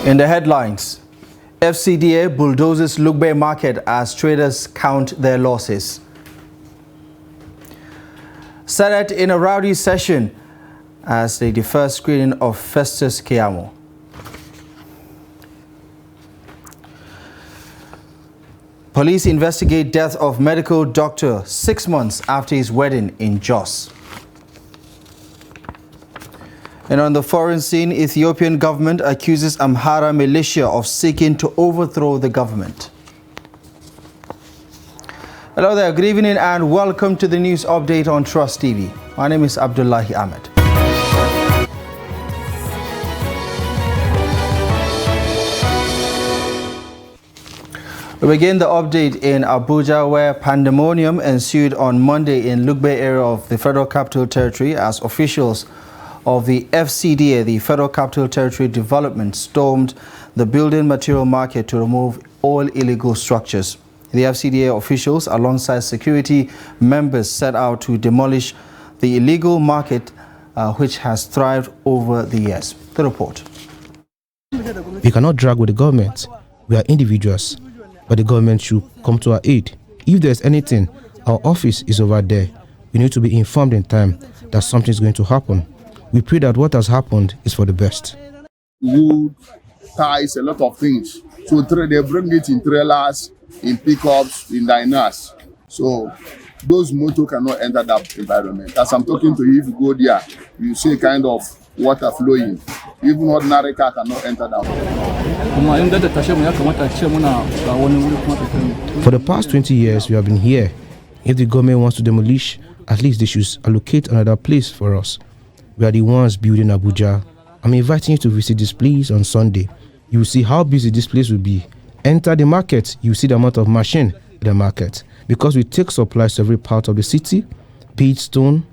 In the headlines, FCDA bulldozes Lugbe market as traders count their losses. Senate in a rowdy session as they defer screening of Festus Keyamo. Police investigate death of medical doctor 6 months after his wedding in Jos. And on the foreign scene, Ethiopian government accuses Amhara militia of seeking to overthrow the government. Hello there, good evening and welcome to the news update on Trust TV. My name is Abdullahi Ahmed. We begin the update in Abuja, where pandemonium ensued on Monday in Lugbe area of the Federal Capital Territory as officials of the FCDA, the Federal Capital Territory Development, stormed the building material market to remove all illegal structures. The FCDA officials, alongside security members, set out to demolish the illegal market, which has thrived over the years. The report. We cannot drag with the government. We are individuals, but the government should come to our aid. If there's anything, our office is over there. We need to be informed in time that something is going to happen. We pray that what has happened is for the best. Wood, ties, a lot of things. So they bring it in trailers, in pickups, in diners. So those motor cannot enter that environment. As I'm talking to you, if you go there, you see a kind of water flowing. Even ordinary car cannot enter that. For the past 20 years, we have been here. If the government wants to demolish, at least they should allocate another place for us. We are the ones building Abuja. I'm inviting you to visit this place on Sunday. You will see how busy this place will be. Enter the market, you will see the amount of machine in the market. Because we take supplies to every part of the city, be it stone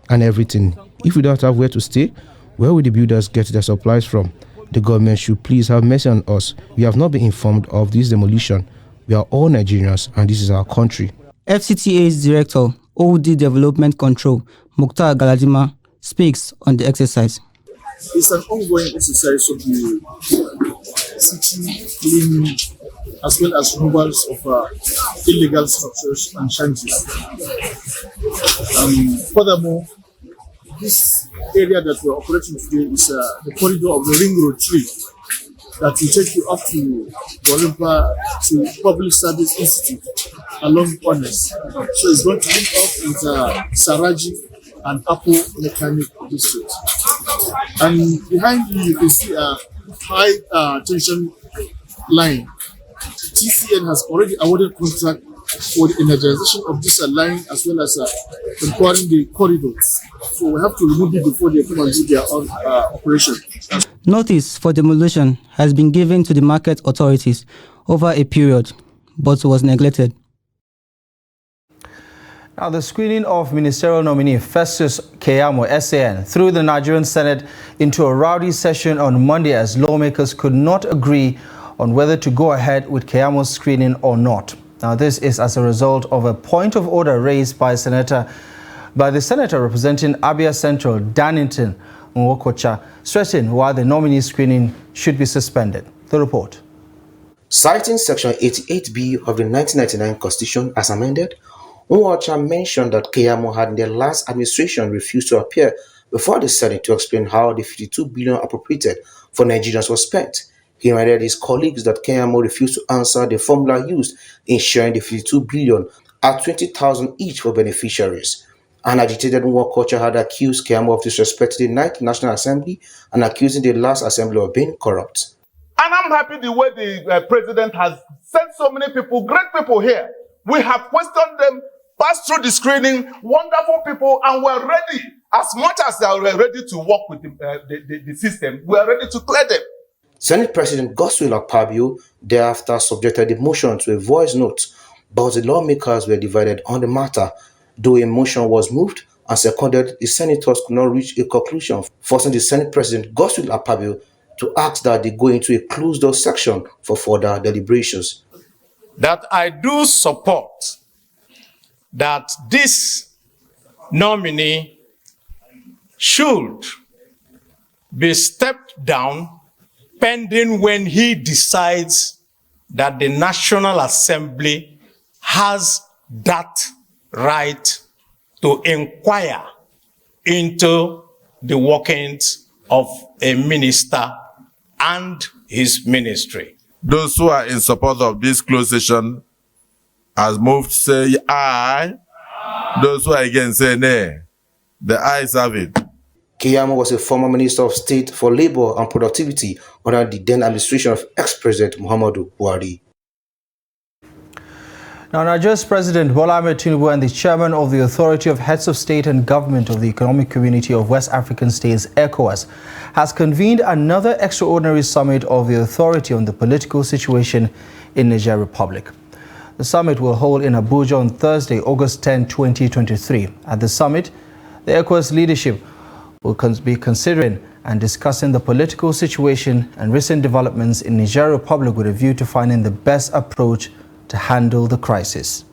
and everything. If we don't have where to stay, where will the builders get their supplies from? The government should please have mercy on us. We have not been informed of this demolition. We are all Nigerians and this is our country. FCTA's Director, OD Development Control, Mukhtar Galadima, speaks on the exercise. It's an ongoing exercise of the city cleaning as well as removals of illegal structures and shanties. Furthermore, this area that we're operating today is the corridor of the Ring Road 3 that will take you up to Gorimpa to Public Service Institute along Honest. So it's going to link up with Saraji and Apple Mechanic District. And behind you can see a high tension line. TCN has already awarded contract for the energization of this line as well as empowering the corridors. So we have to remove it before they come and do their own operation. Notice for demolition has been given to the market authorities over a period, but was neglected. Now, the screening of ministerial nominee Festus Keyamo, SAN, threw the Nigerian Senate into a rowdy session on Monday as lawmakers could not agree on whether to go ahead with Keyamo's screening or not. Now, this is as a result of a point of order raised by the senator representing Abia Central, Dannington Nwokocha, stressing why the nominee screening should be suspended. The report. Citing Section 88B of the 1999 Constitution as amended, Nwokocha mentioned that Keyamo had in their last administration refused to appear before the Senate to explain how the 52 billion appropriated for Nigerians was spent. He reminded his colleagues that Keyamo refused to answer the formula used in sharing the 52 billion at 20,000 each for beneficiaries. An agitated Nwokocha had accused Keyamo of disrespecting the 9th National Assembly and accusing the last assembly of being corrupt. And I'm happy the way the president has sent so many people, great people here. We have questioned them, passed through the screening, wonderful people, and we're ready. As much as they are ready to work with the system, we are ready to clear them. Senate President Godswill Akpabio thereafter subjected the motion to a voice note, but the lawmakers were divided on the matter. Though a motion was moved and seconded, the senators could not reach a conclusion, forcing the Senate President Godswill Akpabio to ask that they go into a closed-door section for further deliberations. That I do support that this nominee should be stepped down pending when he decides that the National Assembly has that right to inquire into the workings of a minister and his ministry. Those who are in support of this closed session as moved say aye. Those who are against say nay. The ayes have it. Keyamo was a former Minister of State for Labor and Productivity under the then administration of ex-President Muhammadu Buhari. Now, Nigeria's President Bola Ahmed Tinubu and the Chairman of the Authority of Heads of State and Government of the Economic Community of West African States, ECOWAS, has convened another extraordinary summit of the authority on the political situation in Niger Republic. The summit will hold in Abuja on Thursday, August 10, 2023. At the summit, the ECOWAS leadership will be considering and discussing the political situation and recent developments in Niger Republic with a view to finding the best approach to handle the crisis.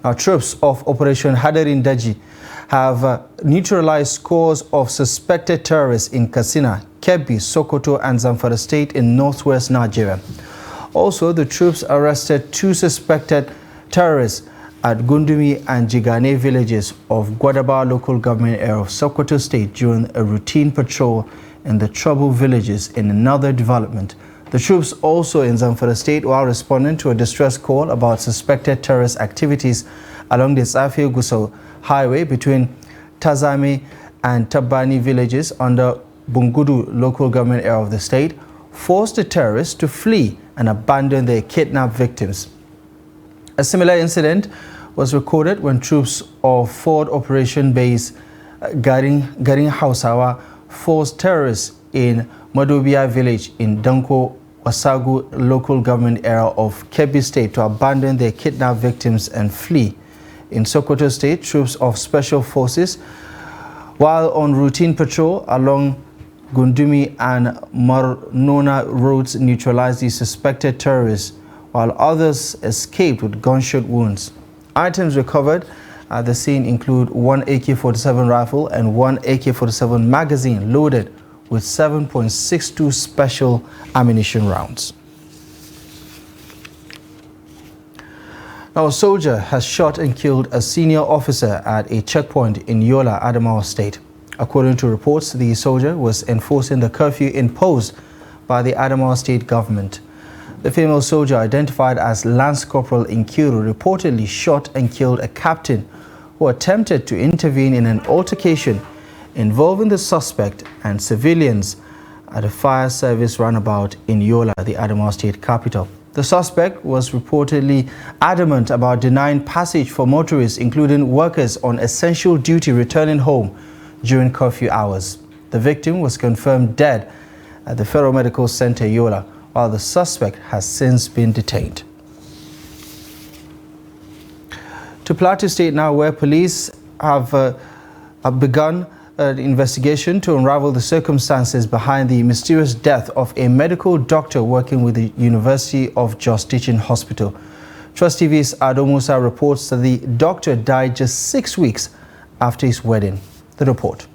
Now, troops of Operation Hadarin Daji have neutralized scores of suspected terrorists in Katsina, Kebbi, Sokoto and Zamfara State in northwest Nigeria. Also, the troops arrested 2 suspected terrorists at Gundumi and Jigane villages of Gwadaba local government area of Sokoto State during a routine patrol in the troubled villages. In another development, the troops also in Zamfara State, while responding to a distress call about suspected terrorist activities along the Safi Gusau highway between Tazami and Tabani villages under Bungudu local government area of the state, forced the terrorists to flee and abandon their kidnapped victims. A similar incident was recorded when troops of Forward Operation Base Garing Hausawa forced terrorists in Madobia village in Danko Wasagu local government area of Kebbi State to abandon their kidnapped victims and flee. In Sokoto State, troops of Special Forces, while on routine patrol along Gundumi and Marnona roads, neutralized the suspected terrorists, while others escaped with gunshot wounds. Items recovered at the scene include 1 AK-47 rifle and 1 AK-47 magazine loaded with 7.62 special ammunition rounds. Now, a soldier has shot and killed a senior officer at a checkpoint in Yola, Adamawa State. According to reports, the soldier was enforcing the curfew imposed by the Adamawa State government. The female soldier, identified as Lance Corporal Inkiru, reportedly shot and killed a captain who attempted to intervene in an altercation involving the suspect and civilians at a fire service runabout in Yola, the Adamawa State capital. The suspect was reportedly adamant about denying passage for motorists, including workers on essential duty returning home during curfew hours. The victim was confirmed dead at the Federal Medical Center, Yola, while the suspect has since been detained. To Plateau State now, where police have begun an investigation to unravel the circumstances behind the mysterious death of a medical doctor working with the University of Jos Teaching Hospital. Trust TV's Ado Musa reports that the doctor died just 6 weeks after his wedding. The report.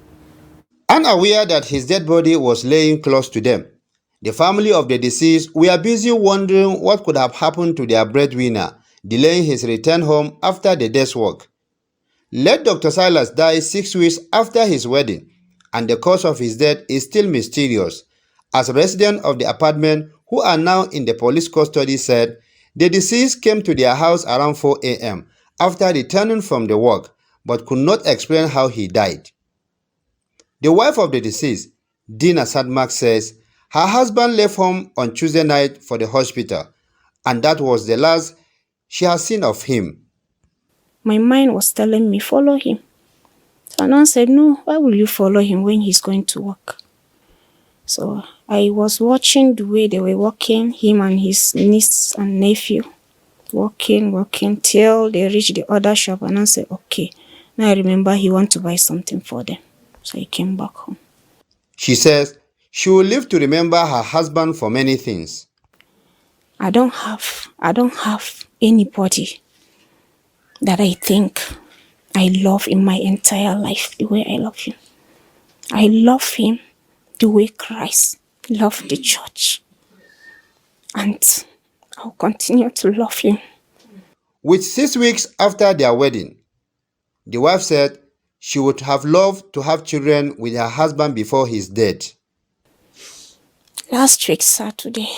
Unaware that his dead body was laying close to them, the family of the deceased were busy wondering what could have happened to their breadwinner, delaying his return home after the day's work. Let Dr. Silas die 6 weeks after his wedding, and the cause of his death is still mysterious, as residents of the apartment, who are now in the police custody, said the deceased came to their house around 4 a.m. after returning from the work, but could not explain how he died. The wife of the deceased, Dina Sadmak, says her husband left home on Tuesday night for the hospital, and that was the last she has seen of him. My mind was telling me, follow him. So I said, no, why will you follow him when he's going to work? So I was watching the way they were walking, him and his niece and nephew, walking till they reached the other shop, and I said, okay. Now I remember he wanted to buy something for them. So he came back home. She says she will live to remember her husband for many things. I don't have anybody that I think I love in my entire life the way I love him. I love him the way Christ loved the church. And I'll continue to love him. With 6 weeks after their wedding, the wife said she would have loved to have children with her husband before his death. Last week, Saturday,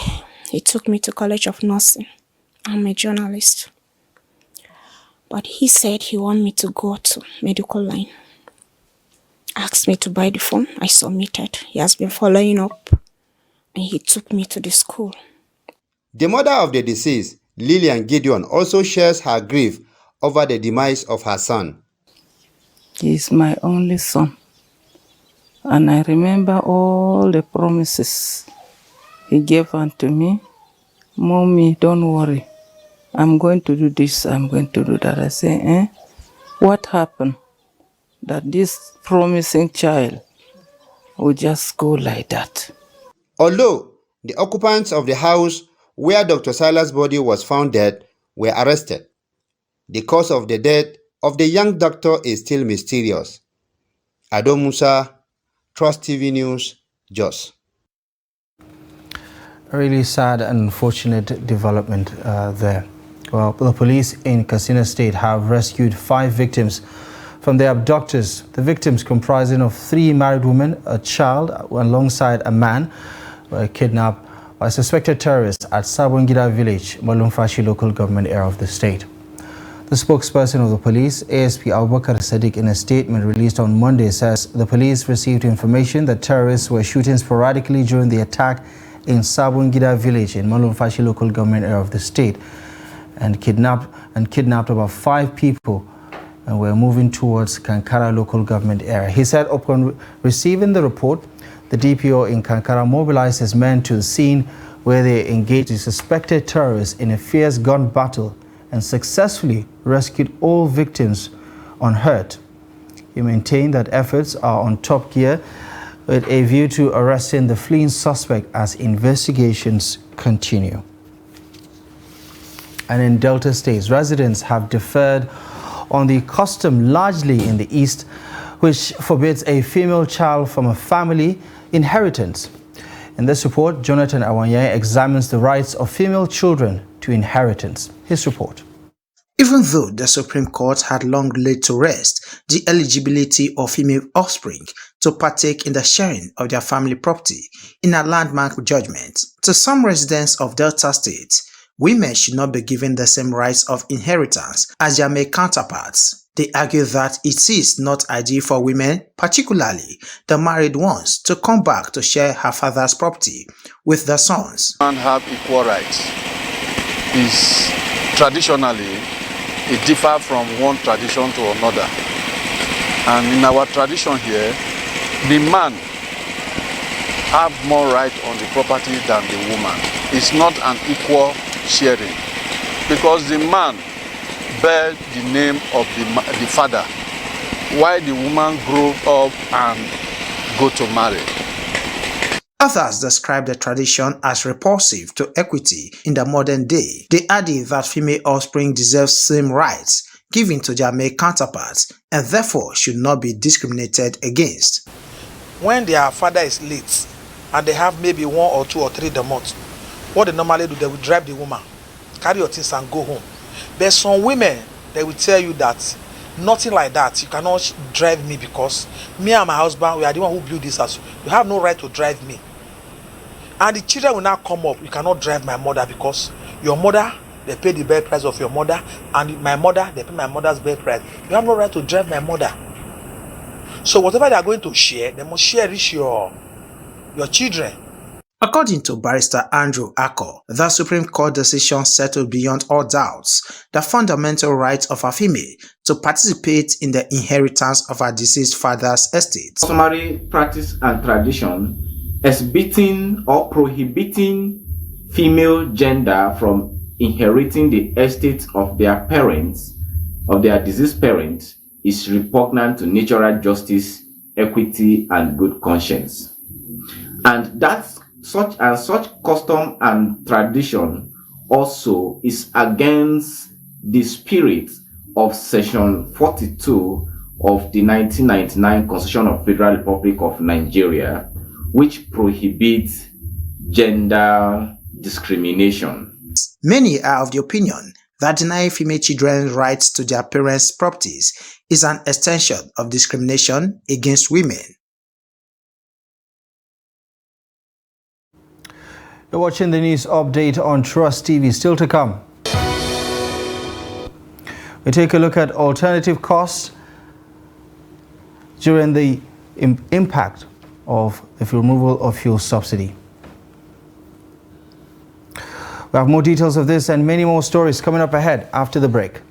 he took me to College of Nursing. I'm a journalist. But he said he wanted me to go to medical line. Asked me to buy the phone. I submitted. He has been following up. And he took me to the school. The mother of the deceased, Lillian Gideon, also shares her grief over the demise of her son. He is my only son. And I remember all the promises he gave unto me. Mommy, don't worry. I'm going to do this, I'm going to do that. I say, what happened? That this promising child would just go like that. Although the occupants of the house where Dr. Silas' body was found dead were arrested, the cause of the death of the young doctor is still mysterious. Ado Musa, Trust TV News, Jos. A really sad and unfortunate development there. Well, the police in Katsina State have rescued 5 victims from their abductors. The victims, comprising of 3 married women, a child, alongside a man, were kidnapped by suspected terrorists at Sabongida village, Malumfashi local government area of the state. The spokesperson of the police, ASP Abubakar Sadiq, in a statement released on Monday, says the police received information that terrorists were shooting sporadically during the attack in Sabongida village in Malumfashi local government area of the state, and kidnapped about 5 people, and were moving towards Kankara local government area. He said upon receiving the report, the DPO in Kankara mobilized his men to the scene where they engaged the suspected terrorists in a fierce gun battle and successfully rescued all victims unhurt. He maintained that efforts are on top gear with a view to arresting the fleeing suspect as investigations continue. And in Delta States, residents have deferred on the custom largely in the East, which forbids a female child from a family inheritance. In this report, Jonathan Awanye examines the rights of female children to inheritance. His report. Even though the Supreme Court had long laid to rest the eligibility of female offspring to partake in the sharing of their family property in a landmark judgment, to some residents of Delta State, women should not be given the same rights of inheritance as their male counterparts. They argue that it is not ideal for women, particularly the married ones, to come back to share her father's property with the sons. And have equal rights. Is traditionally, it differs from one tradition to another. And in our tradition here, the man have more right on the property than the woman. It's not an equal sharing, because the man bear the name of the father, while the woman grow up and go to marry. Others describe the tradition as repulsive to equity in the modern day. They argue that female offspring deserve same rights given to their male counterparts and therefore should not be discriminated against. When their father is late and they have maybe 1 or 2 or 3 the month, what they normally do, they will drive the woman, carry your things and go home. But some women, they will tell you that nothing like that. You cannot drive me because me and my husband, we are the one who built this house. You have no right to drive me. And the children will now come up. You cannot drive my mother because your mother, they pay the birth price of your mother, and my mother, they pay my mother's birth price. You have no right to drive my mother. So whatever they are going to share, they must share it your children. According to Barrister Andrew Ako, the Supreme Court decision settled beyond all doubts the fundamental right of a female to participate in the inheritance of her deceased father's estate. Customary practice and tradition exhibiting or prohibiting female gender from inheriting the estate of their parents, of their deceased parents, is repugnant to natural justice, equity, and good conscience. And such custom and tradition also is against the spirit of Section 42 of the 1999 Constitution of Federal Republic of Nigeria, which prohibits gender discrimination. Many are of the opinion that denying female children's rights to their parents' properties is an extension of discrimination against women. You're watching the news update on Trust TV. Still to come, we take a look at alternative costs during the impact of the removal of fuel subsidy. We have more details of this and many more stories coming up ahead after the break.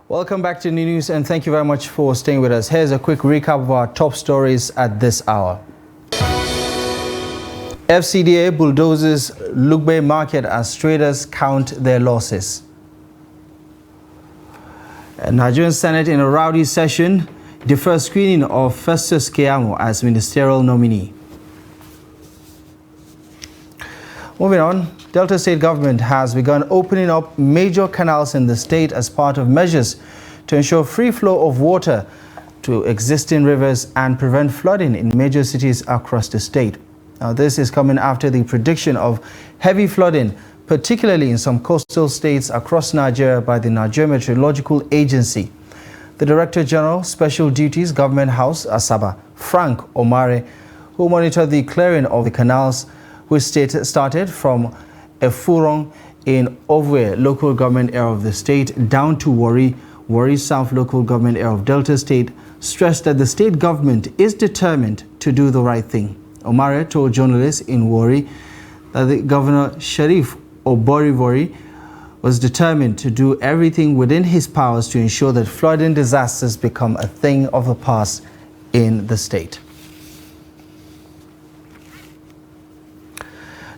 Welcome back to the news and thank you very much for staying with us. Here's a quick recap of our top stories at this hour. FCDA bulldozes Lugbe market as traders count their losses. And Nigerian Senate in a rowdy session defers screening of Festus Keyamo as ministerial nominee. Moving on, Delta State government has begun opening up major canals in the state as part of measures to ensure free flow of water to existing rivers and prevent flooding in major cities across the state. Now, this is coming after the prediction of heavy flooding, particularly in some coastal states across Nigeria by the Nigeria Meteorological Agency. The Director General, Special Duties, Government House, Asaba, Frank Omare, who monitored the clearing of the canals, which started from Efurong in Ovwe local government area of the state down to Warri South local government area of Delta State, stressed that the state government is determined to do the right thing. Omare told journalists in Warri that the Governor Sharif Oborivori was determined to do everything within his powers to ensure that flooding disasters become a thing of the past in the state.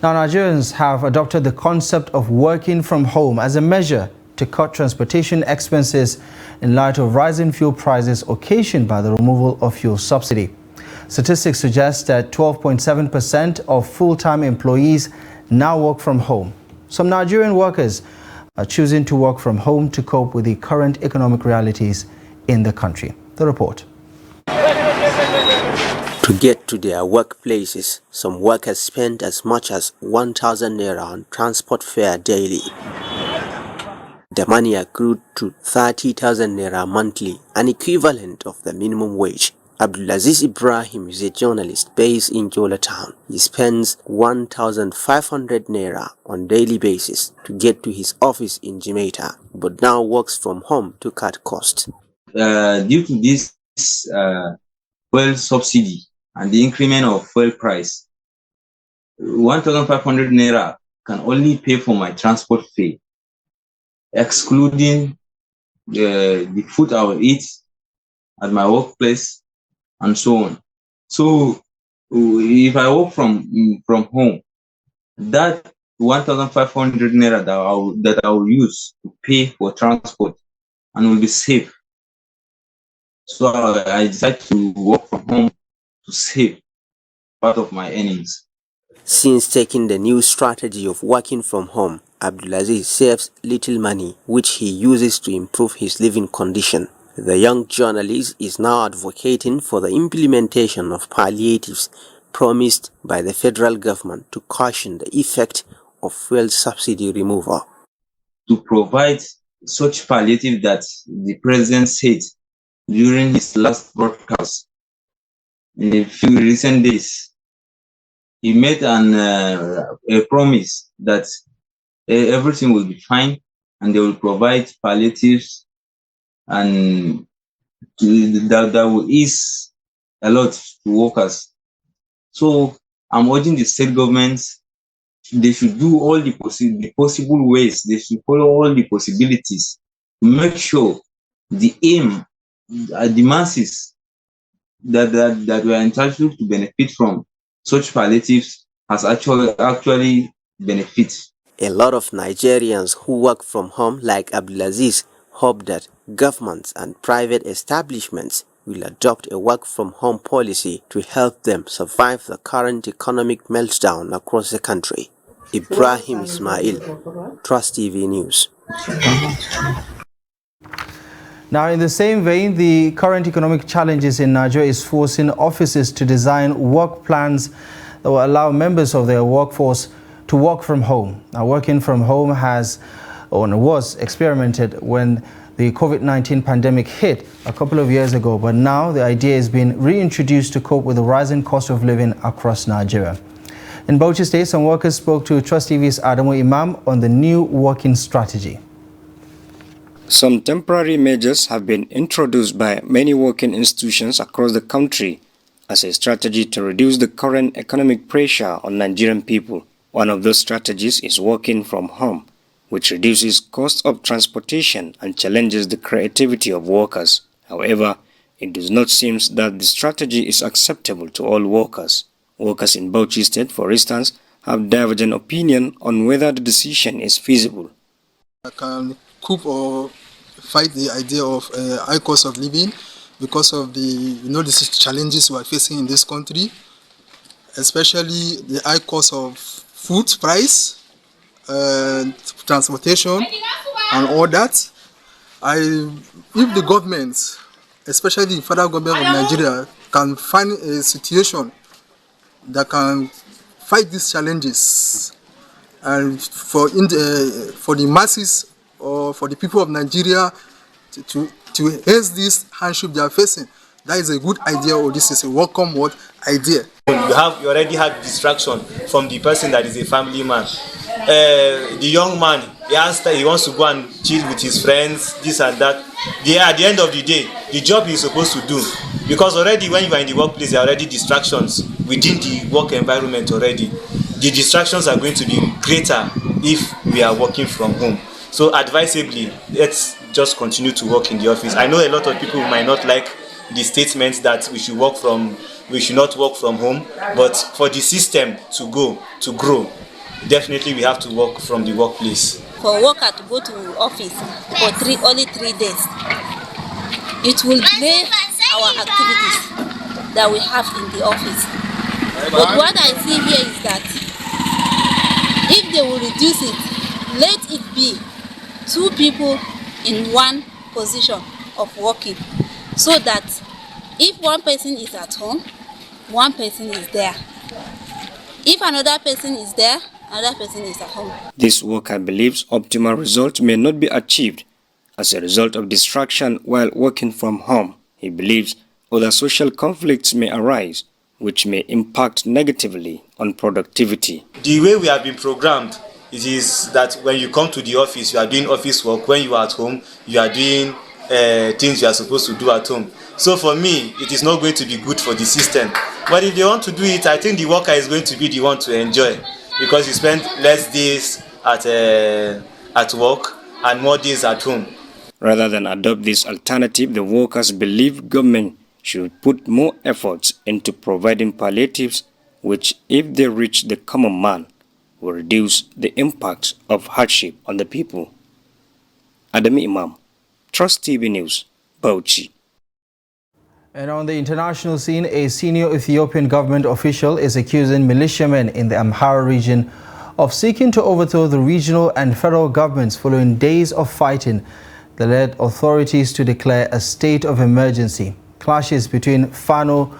Now, Nigerians have adopted the concept of working from home as a measure to cut transportation expenses in light of rising fuel prices occasioned by the removal of fuel subsidy. Statistics suggest that 12.7% of full-time employees now work from home. Some Nigerian workers are choosing to work from home to cope with the current economic realities in the country. The report. To get to their workplaces, some workers spend as much as 1,000 naira on transport fare daily. The money accrued to 30,000 naira monthly, an equivalent of the minimum wage. Abdulaziz Ibrahim is a journalist based in Jola Town. He spends 1,500 naira on daily basis to get to his office in Jamaica, but now works from home to cut costs. Due to this fuel subsidy and the increment of fuel price, 1,500 naira can only pay for my transport fare, excluding the food I will eat at my workplace and so on. So if I work from home, that 1,500 naira that I will use to pay for transport and will be safe. So I decided to work from home to save part of my earnings. Since taking the new strategy of working from home, Abdulaziz saves little money, which he uses to improve his living condition. The young journalist is now advocating for the implementation of palliatives promised by the federal government to cushion the effect of fuel subsidy removal. To provide such palliative that the president said during his last broadcast in a few recent days. He made a promise that everything will be fine and they will provide palliatives and that will ease a lot to workers. So I'm urging the state governments, they should do all the possible ways, they should follow all the possibilities to make sure the aim, the masses that were entitled to benefit from such palliatives has actually benefit. A lot of Nigerians who work from home like Abdulaziz hope that governments and private establishments will adopt a work-from-home policy to help them survive the current economic meltdown across the country. Ibrahim Ismail, Trust TV News. Now, in the same vein, the current economic challenges in Nigeria is forcing offices to design work plans that will allow members of their workforce to work from home. Now, working from home was experimented when the COVID-19 pandemic hit a couple of years ago, but now the idea is being reintroduced to cope with the rising cost of living across Nigeria. In Bauchi State, some workers spoke to Trust TV's Adamu Imam on the new working strategy. Some temporary measures have been introduced by many working institutions across the country as a strategy to reduce the current economic pressure on Nigerian people. One of those strategies is working from home, which reduces cost of transportation and challenges the creativity of workers. However, it does not seem that the strategy is acceptable to all workers. Workers in Bauchi State, for instance, have divergent opinion on whether the decision is feasible. I can cope or fight the idea of high cost of living because of the challenges we are facing in this country, especially the high cost of food price, transportation, and all that. If the government, especially the federal government of Nigeria, can find a situation that can fight these challenges, and for the masses or for the people of Nigeria to face this hardship they are facing, that is a good idea, or this is a welcome idea. You already have distraction from the person that is a family man. The young man, he wants to go and chill with his friends, this and that. At the end of the day, the job he's supposed to do, because already when you are in the workplace, there are already distractions within the work environment already. The distractions are going to be greater if we are working from home. So advisably, let's just continue to work in the office. I know a lot of people might not like the statements that we should not work from home, but for the system to grow, definitely we have to work from the workplace. For worker to go to office for only 3 days, it will delay our activities that we have in the office. But what I see here is that if they will reduce it, let it be 2 people in one position of working, so that if one person is at home, one person is there. If another person is there, another person is at home. This worker believes optimal results may not be achieved as a result of distraction while working from home. He believes other social conflicts may arise, which may impact negatively on productivity. The way we have been programmed, it is that when you come to the office, you are doing office work. When you are at home, you are doing things you are supposed to do at home. So for me, it is not going to be good for the system. But if they want to do it, I think the worker is going to be the one to enjoy, because you spend less days at work and more days at home. Rather than adopt this alternative, the workers believe government should put more efforts into providing palliatives, which, if they reach the common man, will reduce the impact of hardship on the people. Adamu Imam, Trust TV News, Bauchi. And on the international scene, a senior Ethiopian government official is accusing militiamen in the Amhara region of seeking to overthrow the regional and federal governments following days of fighting that led authorities to declare a state of emergency. Clashes between Fano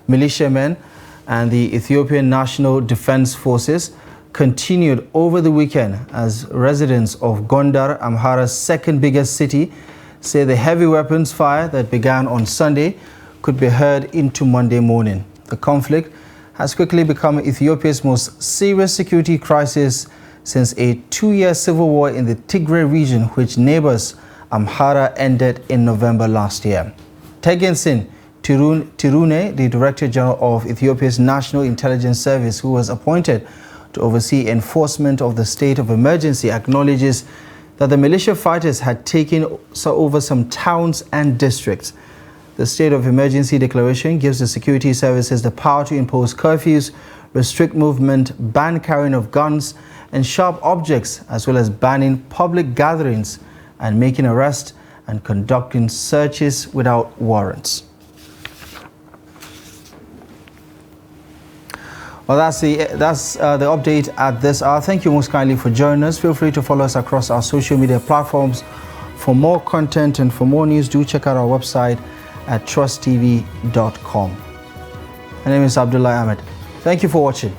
militiamen and the Ethiopian National Defense Forces continued over the weekend as residents of Gondar, Amhara's second biggest city, say the heavy weapons fire that began on Sunday could be heard into Monday morning. The conflict has quickly become Ethiopia's most serious security crisis since a 2-year civil war in the Tigray region, which neighbors Amhara ended in November last year. Tegensin Tirune, the Director General of Ethiopia's National Intelligence Service, who was appointed to oversee enforcement of the state of emergency, acknowledges that the militia fighters had taken over some towns and districts. The state of emergency declaration gives the security services the power to impose curfews, restrict movement, ban carrying of guns and sharp objects, as well as banning public gatherings and making arrests and conducting searches without warrants. Well, that's the update at this hour. Thank you most kindly for joining us. Feel free to follow us across our social media platforms. For more content and for more news, do check out our website at trusttv.com. My name is Abdullah Ahmed. Thank you for watching.